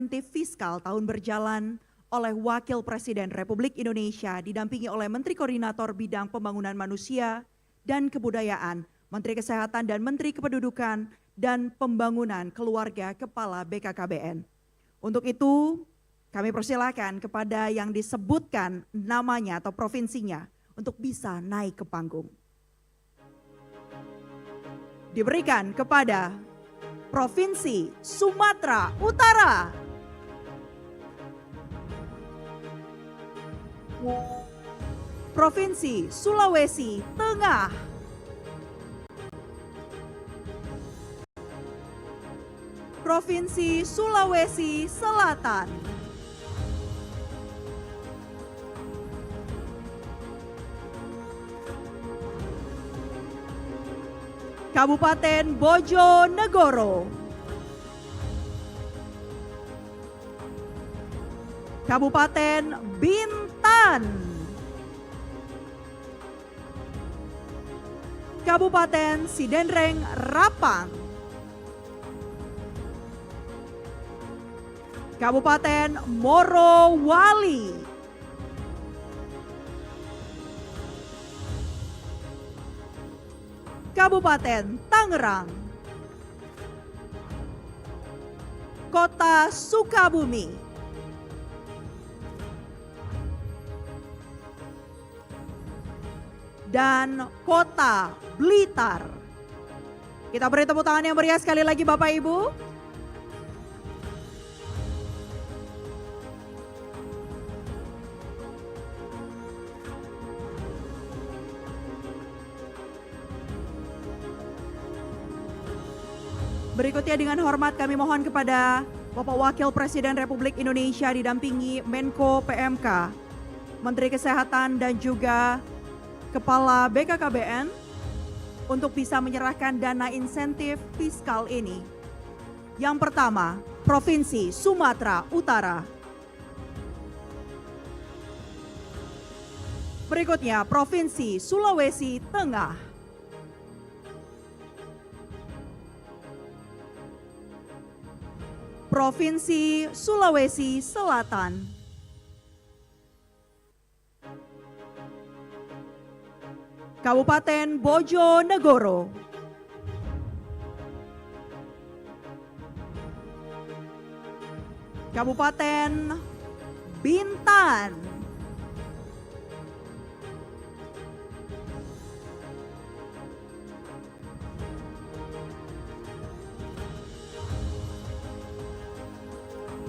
insentif fiskal tahun berjalan oleh Wakil Presiden Republik Indonesia didampingi oleh Menteri Koordinator Bidang Pembangunan Manusia dan Kebudayaan, Menteri Kesehatan dan Menteri Kependudukan dan Pembangunan Keluarga Kepala BKKBN. Untuk itu, kami persilakan kepada yang disebutkan namanya atau provinsinya untuk bisa naik ke panggung. Diberikan kepada Provinsi Sumatera Utara, Provinsi Sulawesi Tengah, Provinsi Sulawesi Selatan, Kabupaten Bojonegoro, Kabupaten Bintan, Kabupaten Sidenreng Rapang, Kabupaten Morowali, Kabupaten Tangerang, Kota Sukabumi, dan Kota Blitar. Kita beri tepuk tangan yang meriah sekali lagi Bapak Ibu. Berikutnya dengan hormat kami mohon kepada Bapak Wakil Presiden Republik Indonesia didampingi Menko PMK, Menteri Kesehatan dan juga Kepala BKKBN untuk bisa menyerahkan dana insentif fiskal ini. Yang pertama, Provinsi Sumatera Utara. Berikutnya, Provinsi Sulawesi Tengah. Provinsi Sulawesi Selatan, Kabupaten Bojonegoro, Kabupaten Bintan,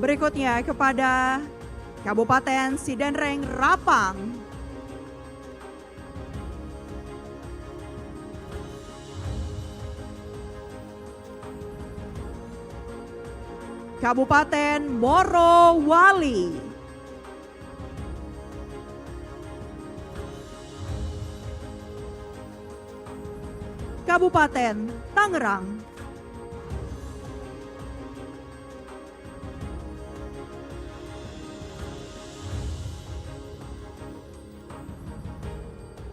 berikutnya kepada Kabupaten Sidenreng Rapang, Kabupaten Morowali, Kabupaten Tangerang,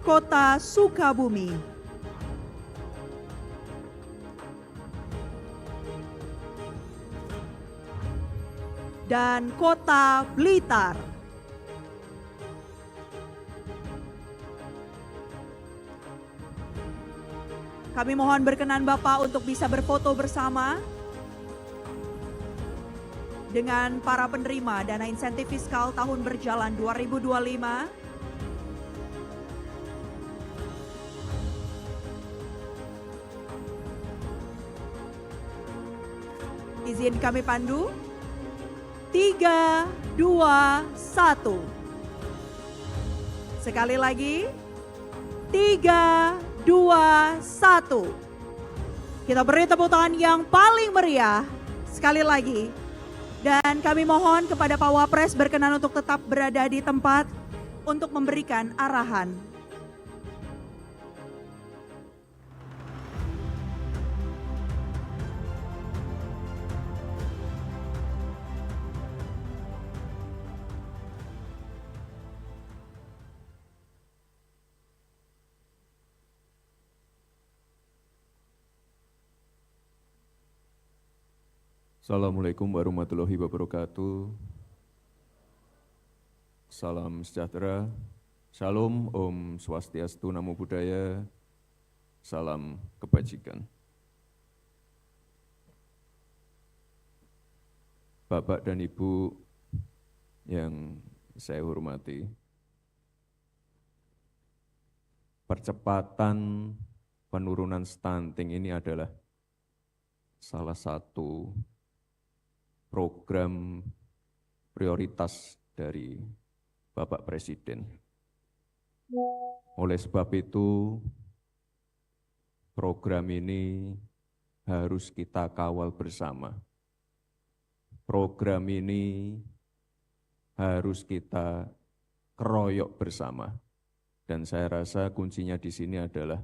Kota Sukabumi, dan Kota Blitar. Kami mohon berkenan Bapak untuk bisa berfoto bersama dengan para penerima dana insentif fiskal tahun berjalan 2025. Izin kami pandu. 3, 2, 1. Sekali lagi. 3, 2, 1. Kita beri tepuk tangan yang paling meriah. Sekali lagi. Dan kami mohon kepada Pak Wapres berkenan untuk tetap berada di tempat untuk memberikan arahan. Assalamualaikum warahmatullahi wabarakatuh. Salam sejahtera, Shalom, Om Swastiastu, Namo Buddhaya, salam kebajikan. Bapak dan Ibu yang saya hormati, percepatan penurunan stunting ini adalah salah satu program prioritas dari Bapak Presiden. Oleh sebab itu, program ini harus kita kawal bersama. Program ini harus kita keroyok bersama. Dan saya rasa kuncinya di sini adalah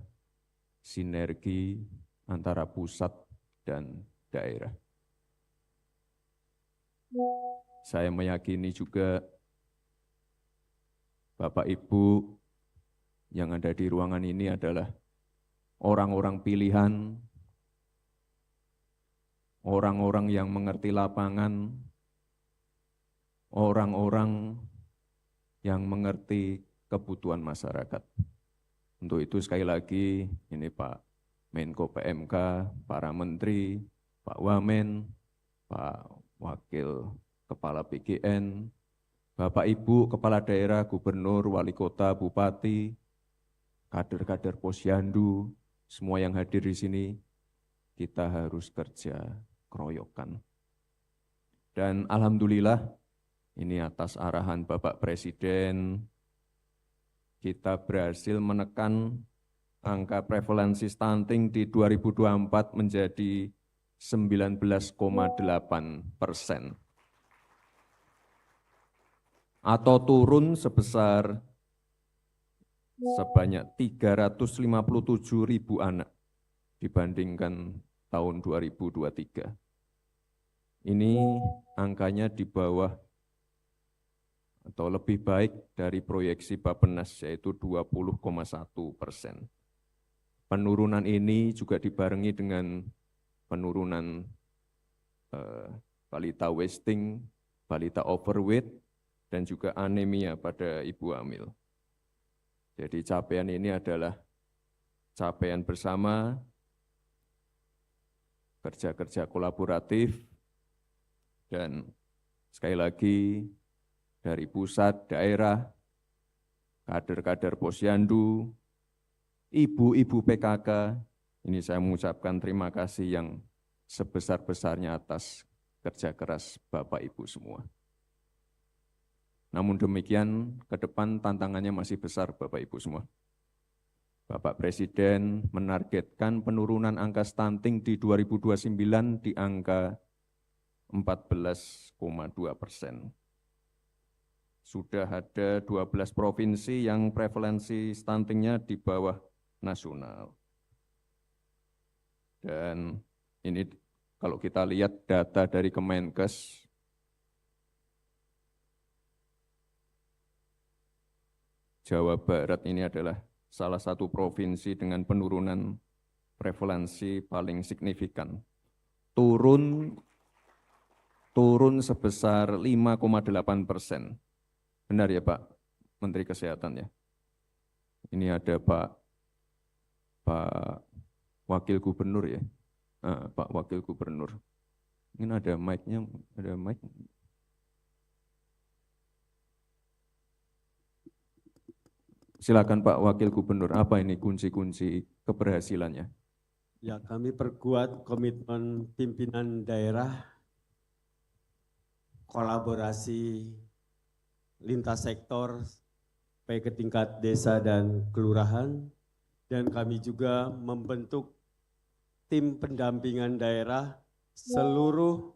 sinergi antara pusat dan daerah. Saya meyakini juga Bapak Ibu yang ada di ruangan ini adalah orang-orang pilihan, orang-orang yang mengerti lapangan, orang-orang yang mengerti kebutuhan masyarakat. Untuk itu sekali lagi ini Pak Menko PMK, para Menteri, Pak Wamen, Pak Wakil Kepala BGN, Bapak Ibu Kepala Daerah, Gubernur, Wali Kota, Bupati, kader-kader Posyandu, semua yang hadir di sini, kita harus kerja keroyokan. Dan alhamdulillah, ini atas arahan Bapak Presiden, kita berhasil menekan angka prevalensi stunting di 2024 menjadi 19,8%. Atau turun sebesar sebanyak 357.000 anak dibandingkan tahun 2023. Ini angkanya di bawah atau lebih baik dari proyeksi Bappenas, yaitu 20,1%. Penurunan ini juga dibarengi dengan penurunan balita wasting, balita overweight, dan juga anemia pada ibu hamil. Jadi capaian ini adalah capaian bersama, kerja-kerja kolaboratif, dan sekali lagi dari pusat, daerah, kader-kader Posyandu, ibu-ibu PKK, ini saya mengucapkan terima kasih yang sebesar-besarnya atas kerja keras Bapak Ibu semua. Namun demikian, ke depan tantangannya masih besar Bapak Ibu semua. Bapak Presiden menargetkan penurunan angka stunting di 2029 di angka 14,2%. Sudah ada 12 provinsi yang prevalensi stuntingnya di bawah nasional. Dan ini kalau kita lihat data dari Kemenkes, Jawa Barat ini adalah salah satu provinsi dengan penurunan prevalensi paling signifikan. Turun sebesar 5,8%. Benar ya Pak Menteri Kesehatan ya? Ini ada Pak Wakil Gubernur ya? Pak Wakil Gubernur. Ini ada mic-nya, ada mic. Silakan Pak Wakil Gubernur, apa ini kunci-kunci keberhasilannya? Ya, kami perkuat komitmen pimpinan daerah, kolaborasi lintas sektor, baik ke tingkat desa dan kelurahan, dan kami juga membentuk tim pendampingan daerah seluruh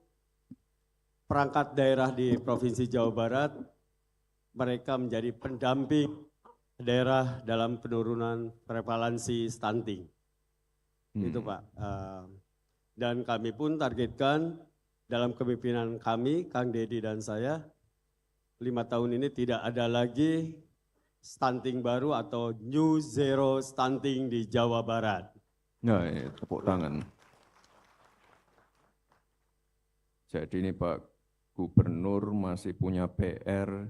perangkat daerah di Provinsi Jawa Barat, mereka menjadi pendamping daerah dalam penurunan prevalensi stunting. Itu Pak. Dan kami pun targetkan dalam kepemimpinan kami, Kang Dedi dan saya, 5 tahun ini tidak ada lagi stunting baru atau new zero stunting di Jawa Barat. Nah, tepuk tangan. Jadi ini Pak Gubernur masih punya PR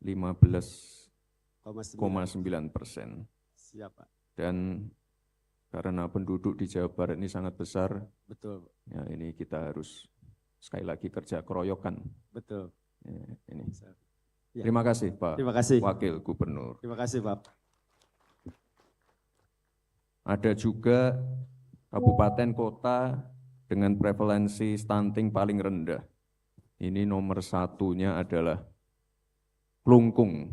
15,9%. Siap, Pak. Dan karena penduduk di Jawa Barat ini sangat besar, Betul, ya ini kita harus sekali lagi kerja keroyokan. betul. Ya, ini. Ya. Terima kasih Pak Terima kasih. Wakil Gubernur. Terima kasih, Pak. Ada juga kabupaten kota dengan prevalensi stunting paling rendah. Ini nomor satunya adalah Klungkung.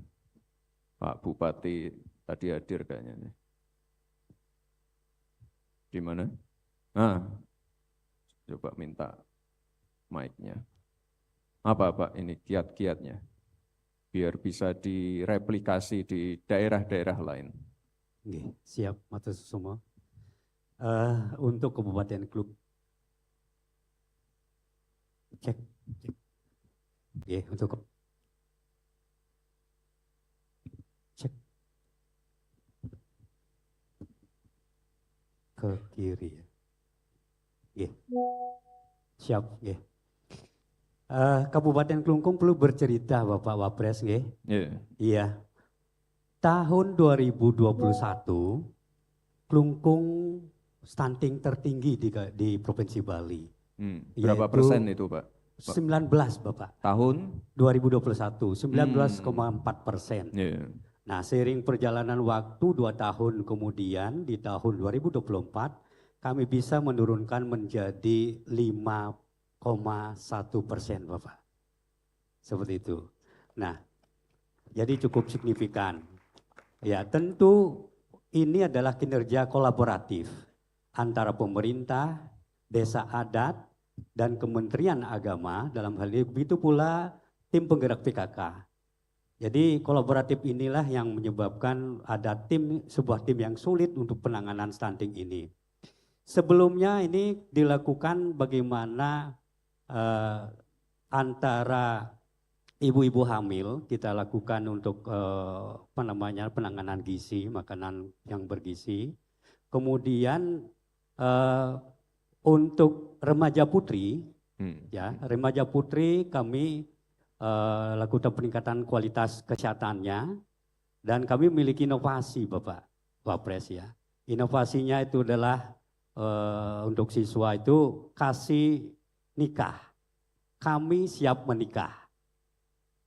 Pak Bupati tadi hadir kayaknya. Di mana? Nah, coba minta mic-nya. Apa Pak ini kiat-kiatnya? Biar bisa direplikasi di daerah-daerah lain. Nggih, siap, matur semua. Untuk Kabupaten Klub, cek. Nggih, untuk cek ke kiri. Nggih, siap, nggih. Kabupaten Klungkung perlu bercerita Bapak Wapres, nggih. Yeah. Iya. Tahun 2021, Klungkung stunting tertinggi di Provinsi Bali. Berapa Yaitu persen itu Pak? 19 Bapak. Tahun? 2021, 19,4%. Yeah. Nah, seiring perjalanan waktu 2 tahun kemudian di tahun 2024, kami bisa menurunkan menjadi 5,1% Bapak. Seperti itu. Nah, jadi cukup signifikan. Ya, tentu ini adalah kinerja kolaboratif antara pemerintah, desa adat, dan Kementerian Agama, dalam hal ini begitu pula tim penggerak PKK. Jadi kolaboratif inilah yang menyebabkan ada sebuah tim yang sulit untuk penanganan stunting ini. Sebelumnya ini dilakukan bagaimana antara ibu-ibu hamil kita lakukan untuk penanganan gizi, makanan yang bergizi. Kemudian untuk remaja putri, ya remaja putri kami lakukan peningkatan kualitas kesehatannya dan kami memiliki inovasi Bapak Wapres ya. Inovasinya itu adalah untuk siswa itu kasih nikah. Kami siap menikah.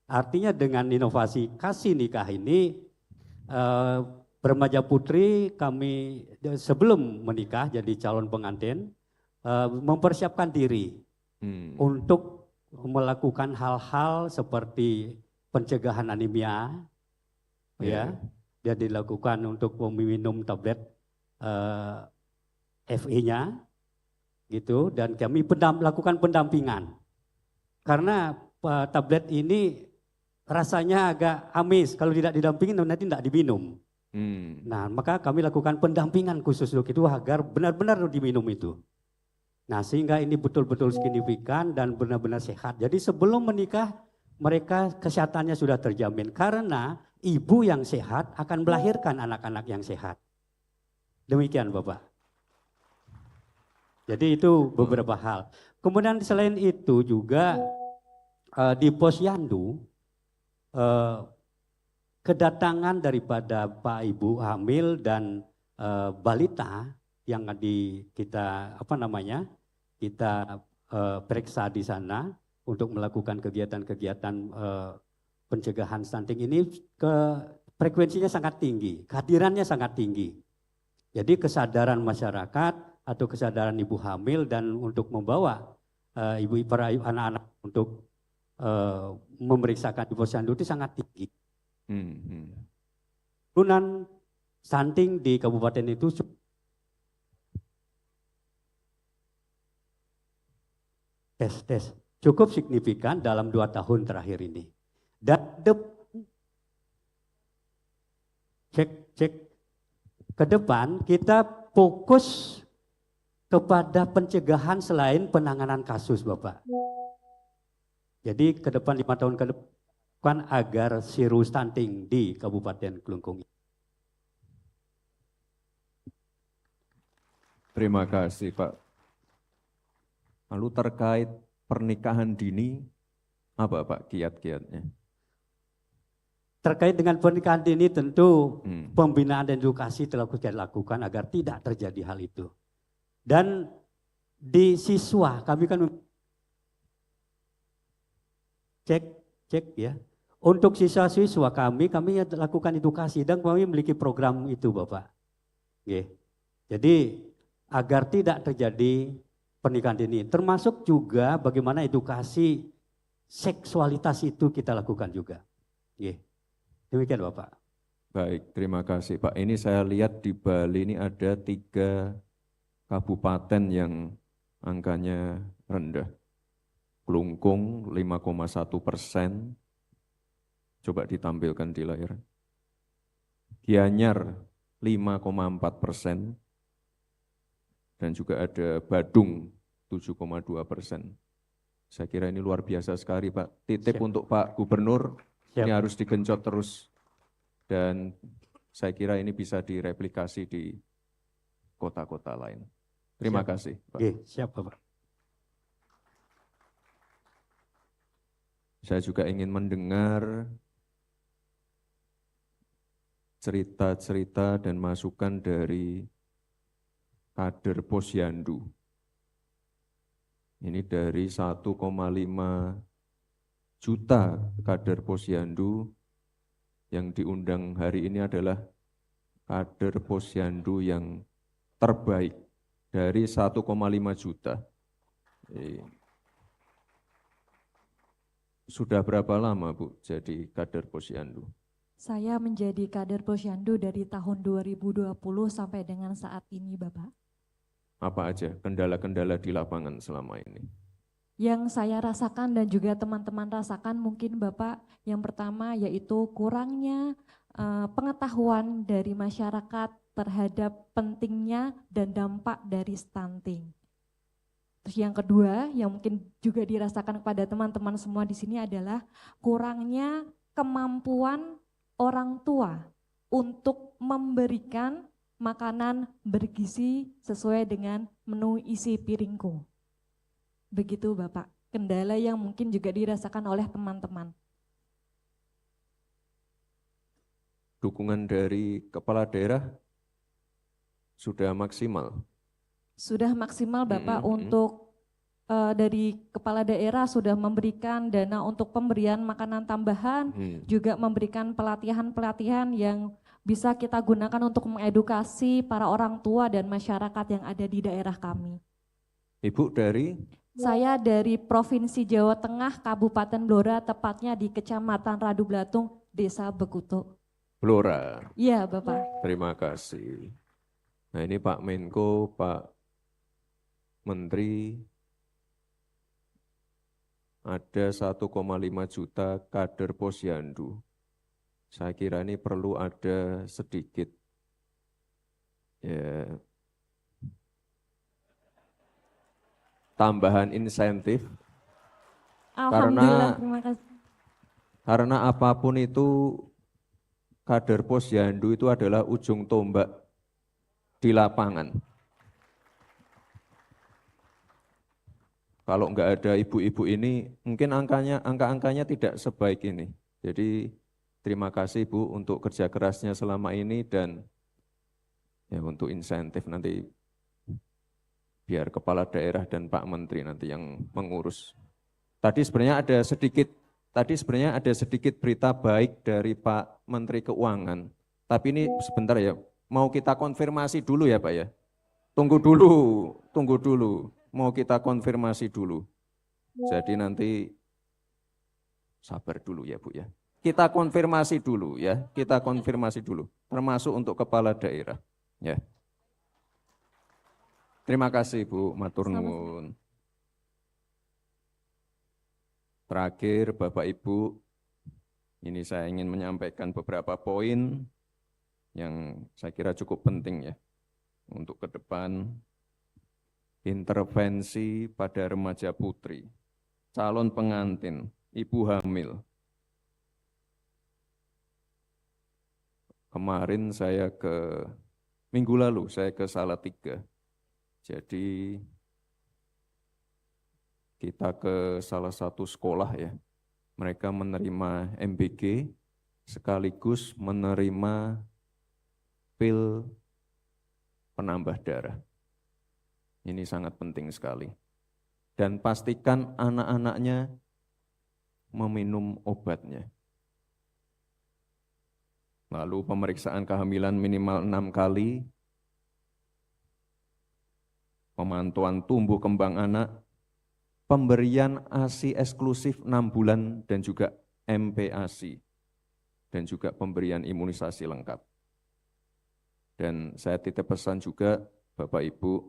Artinya dengan inovasi kasih nikah ini, remaja putri kami sebelum menikah jadi calon pengantin, mempersiapkan diri untuk melakukan hal-hal seperti pencegahan anemia, ya, dia dilakukan untuk meminum tablet FE-nya, gitu, dan kami lakukan pendampingan karena tablet ini rasanya agak amis, kalau tidak didampingin nanti tidak diminum. Nah, maka kami lakukan pendampingan khusus untuk itu agar benar-benar diminum itu. Nah, sehingga ini betul-betul signifikan dan benar-benar sehat. Jadi sebelum menikah mereka kesehatannya sudah terjamin karena ibu yang sehat akan melahirkan anak-anak yang sehat. Demikian Bapak. Jadi itu beberapa hal. Kemudian selain itu juga di Posyandu kedatangan daripada Pak Ibu hamil dan balita yang kita kita periksa di sana untuk melakukan kegiatan-kegiatan pencegahan stunting ini frekuensinya sangat tinggi, kehadirannya sangat tinggi. Jadi kesadaran masyarakat atau kesadaran ibu hamil dan untuk membawa para anak-anak untuk memeriksakan di Posyandu itu sangat tinggi. Turunan stunting di kabupaten itu cukup signifikan dalam 2 tahun terakhir ini. Dan cek ke depan kita fokus kepada pencegahan selain penanganan kasus Bapak. Jadi ke depan 5 tahun ke depan agar zero stunting di Kabupaten Klungkung. Terima kasih Pak. Lalu terkait pernikahan dini, apa Pak kiat-kiatnya? Terkait dengan pernikahan dini tentu Hmm. pembinaan dan edukasi telah kita lakukan agar tidak terjadi hal itu. Dan di siswa kami kan cek ya. Untuk siswa-siswa kami lakukan edukasi dan kami memiliki program itu Bapak. Oke. Jadi agar tidak terjadi pernikahan dini, termasuk juga bagaimana edukasi seksualitas itu kita lakukan juga. Oke. Demikian Bapak. Baik, terima kasih Pak. Ini saya lihat di Bali ini ada 3 kabupaten yang angkanya rendah. Klungkung 5,1%, coba ditampilkan di layar. Gianyar 5,4%, dan juga ada Badung 7,2%. Saya kira ini luar biasa sekali Pak. Titip Siap. untuk Pak Gubernur, Siap. ini harus digenjot terus. Dan saya kira ini bisa direplikasi di kota-kota lain. Terima Siap. kasih Pak. Oke, siap Bapak. Saya juga ingin mendengar cerita-cerita dan masukan dari kader Posyandu. Ini dari 1,5 juta kader Posyandu yang diundang hari ini adalah kader Posyandu yang terbaik dari 1,5 juta. Sudah berapa lama Bu jadi kader Posyandu? Saya menjadi kader Posyandu dari tahun 2020 sampai dengan saat ini, Bapak. Apa aja kendala-kendala di lapangan selama ini? Yang saya rasakan dan juga teman-teman rasakan mungkin Bapak, yang pertama yaitu kurangnya pengetahuan dari masyarakat terhadap pentingnya dan dampak dari stunting. Terus yang kedua yang mungkin juga dirasakan kepada teman-teman semua di sini adalah kurangnya kemampuan orang tua untuk memberikan makanan bergizi sesuai dengan menu isi piringku. Begitu Bapak, kendala yang mungkin juga dirasakan oleh teman-teman. Dukungan dari kepala daerah sudah maksimal? Sudah maksimal Bapak untuk dari kepala daerah sudah memberikan dana untuk pemberian makanan tambahan, juga memberikan pelatihan-pelatihan yang bisa kita gunakan untuk mengedukasi para orang tua dan masyarakat yang ada di daerah kami. Ibu dari? Saya dari Provinsi Jawa Tengah, Kabupaten Blora, tepatnya di Kecamatan Radu Blatung, Desa Bekuto. Blora. Iya Bapak. Terima kasih. Nah ini Pak Menko, Pak Menteri, ada 1,5 juta kader Posyandu. Saya kira ini perlu ada sedikit ya, tambahan insentif. Alhamdulillah, terima kasih. Karena apapun itu kader Posyandu itu adalah ujung tombak di lapangan. Kalau enggak ada ibu-ibu ini, mungkin angka-angkanya tidak sebaik ini. Jadi terima kasih Bu untuk kerja kerasnya selama ini dan ya untuk insentif nanti biar kepala daerah dan Pak Menteri nanti yang mengurus. Tadi sebenarnya ada sedikit berita baik dari Pak Menteri Keuangan. Tapi ini sebentar ya, mau kita konfirmasi dulu ya Pak ya. Tunggu dulu. Mau kita konfirmasi dulu. Jadi nanti sabar dulu ya Bu ya. Kita konfirmasi dulu ya, termasuk untuk kepala daerah. Ya. Terima kasih Bu, matur nuwun. Terakhir Bapak Ibu, ini saya ingin menyampaikan beberapa poin yang saya kira cukup penting ya untuk ke depan. Intervensi pada remaja putri, calon pengantin, ibu hamil. Kemarin minggu lalu saya ke Salatiga. Jadi kita ke salah satu sekolah ya. Mereka menerima MBG sekaligus menerima pil penambah darah. Ini sangat penting sekali. Dan pastikan anak-anaknya meminum obatnya. Lalu pemeriksaan kehamilan minimal 6 kali, pemantauan tumbuh kembang anak, pemberian ASI eksklusif 6 bulan dan juga MPASI, dan juga pemberian imunisasi lengkap. Dan saya titip pesan juga, Bapak Ibu,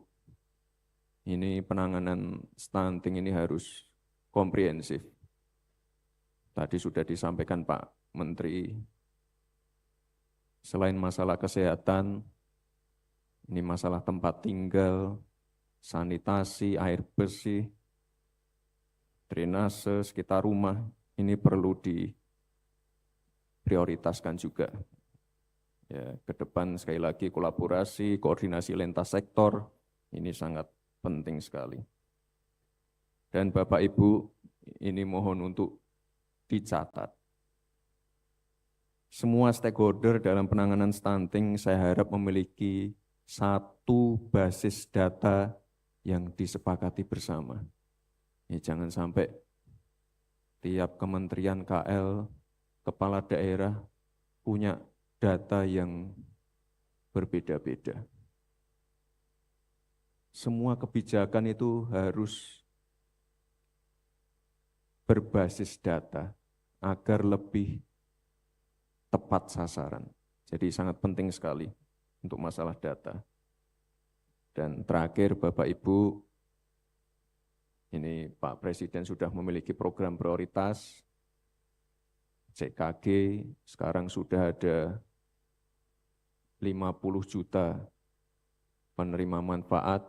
ini penanganan stunting ini harus komprehensif. Tadi sudah disampaikan Pak Menteri, selain masalah kesehatan, ini masalah tempat tinggal, sanitasi, air bersih, drainase sekitar rumah, ini perlu diprioritaskan juga. Ya, ke depan sekali lagi kolaborasi, koordinasi lintas sektor, ini sangat penting sekali. Dan Bapak Ibu, ini mohon untuk dicatat. Semua stakeholder dalam penanganan stunting saya harap memiliki satu basis data yang disepakati bersama. Ya, jangan sampai tiap kementerian KL, kepala daerah punya data yang berbeda-beda. Semua kebijakan itu harus berbasis data agar lebih tepat sasaran. Jadi sangat penting sekali untuk masalah data. Dan terakhir Bapak Ibu, ini Pak Presiden sudah memiliki program prioritas, CKG, sekarang sudah ada 50 juta penerima manfaat,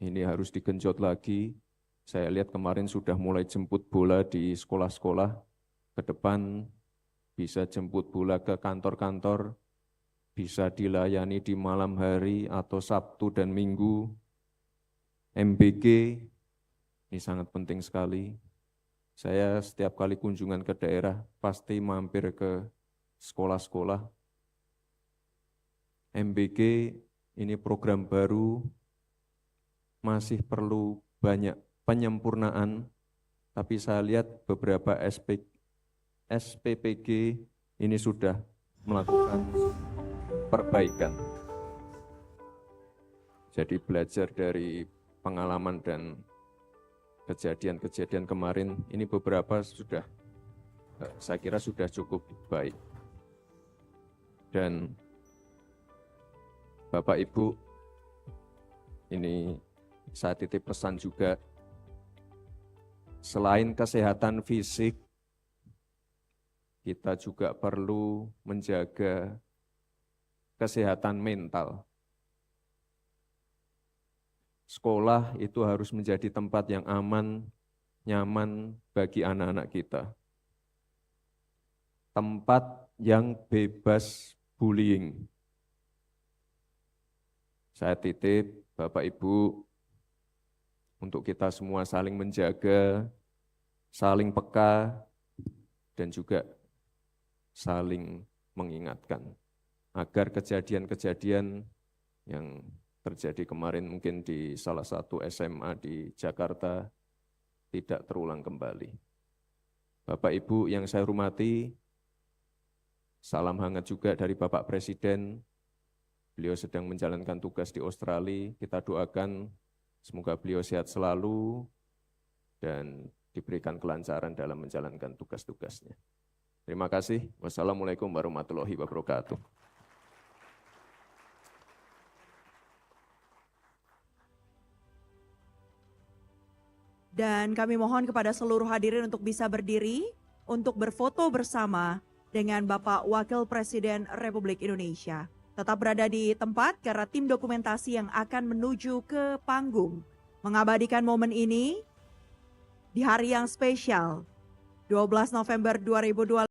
ini harus digenjot lagi. Saya lihat kemarin sudah mulai jemput bola di sekolah-sekolah, ke depan bisa jemput bola ke kantor-kantor, bisa dilayani di malam hari atau Sabtu dan Minggu. MBG, ini sangat penting sekali. Saya setiap kali kunjungan ke daerah pasti mampir ke sekolah-sekolah. MBG ini program baru, masih perlu banyak penyempurnaan, tapi saya lihat beberapa SPPG ini sudah melakukan perbaikan. Jadi belajar dari pengalaman dan kejadian-kejadian kemarin, ini beberapa sudah, saya kira sudah cukup baik. Dan Bapak Ibu, ini saya titip pesan juga, selain kesehatan fisik, kita juga perlu menjaga kesehatan mental. Sekolah itu harus menjadi tempat yang aman, nyaman bagi anak-anak kita. Tempat yang bebas bullying. Saya titip Bapak Ibu, untuk kita semua saling menjaga, saling peka, dan juga saling mengingatkan. Agar kejadian-kejadian yang terjadi kemarin mungkin di salah satu SMA di Jakarta tidak terulang kembali. Bapak Ibu yang saya hormati, salam hangat juga dari Bapak Presiden. Beliau sedang menjalankan tugas di Australia. Kita doakan semoga beliau sehat selalu dan diberikan kelancaran dalam menjalankan tugas-tugasnya. Terima kasih. Wassalamualaikum warahmatullahi wabarakatuh. Dan kami mohon kepada seluruh hadirin untuk bisa berdiri untuk berfoto bersama dengan Bapak Wakil Presiden Republik Indonesia. Tetap berada di tempat karena tim dokumentasi yang akan menuju ke panggung mengabadikan momen ini di hari yang spesial 12 November 2025.